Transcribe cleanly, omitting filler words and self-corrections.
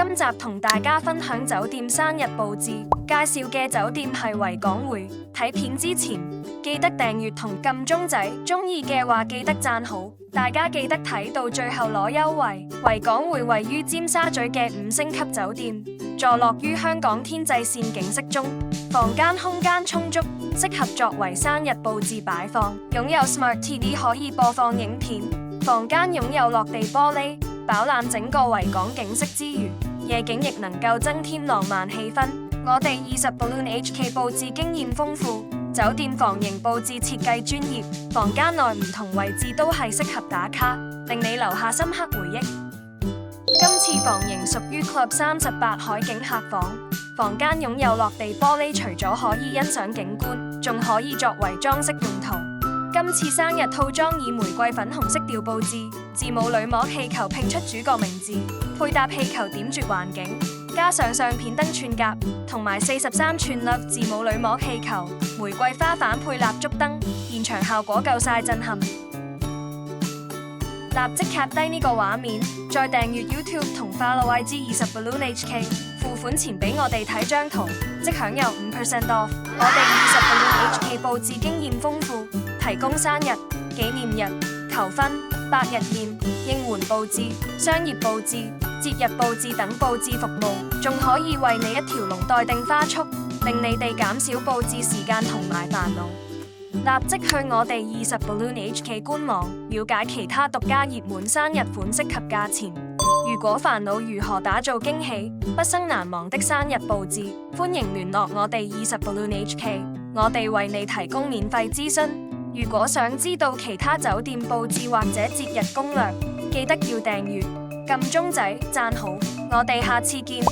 今集同大家分享酒店生日佈置，介紹嘅酒店係維港匯。睇片之前記得訂閱同撳鐘仔，中意嘅話記得讚好。大家記得睇到最後攞優惠。維港匯位於尖沙咀嘅5星級酒店，坐落於香港天際線景色中，房間空間充足，適合作為生日佈置擺放。擁有 Smart TV 可以播放影片，房間擁有落地玻璃，飽覽整個維港景色之餘，夜景亦能夠增添浪漫氣氛。我哋20 Balloon HK 佈置經驗豐富，酒店房型佈置設計專業，房間內唔同位置都係適合打卡，令你留下深刻回憶。今次房型屬於 Club 38海景客房，房間擁有落地玻璃，除咗可以欣賞景觀，仲可以作為裝飾用途。今次生日套裝以玫瑰粉紅色調佈置，字母鋁膜氣球拼出主角名字，配搭氣球點綴環境，加上相片燈串夾，同埋43寸 Love 字母鋁膜氣球、玫瑰花瓣配蠟燭燈，現場效果夠晒震撼。立即cap低呢個畫面，再訂閱 YouTube 同 follow IG 20 Balloon HK， 付款前俾我哋睇張圖，即享有5% off。我哋20 Balloon HK 佈置經驗豐富，提供生日、紀念日、求婚、百日宴、應援佈置、商業佈置、節日佈置等佈置服務，仲可以為你一條龍待定花束，令你哋減少佈置時間同埋煩惱。立即去我哋20 Balloon HK 官網，了解其他獨家熱門生日款式及價錢。如果煩惱如何打造驚喜、畢生難忘的生日佈置，歡迎聯絡我哋20 Balloon HK， 我哋為你提供免費諮詢。如果想知道其他酒店佈置或者節日攻略，記得要訂閱、撳鐘仔、讚好。我哋下次見。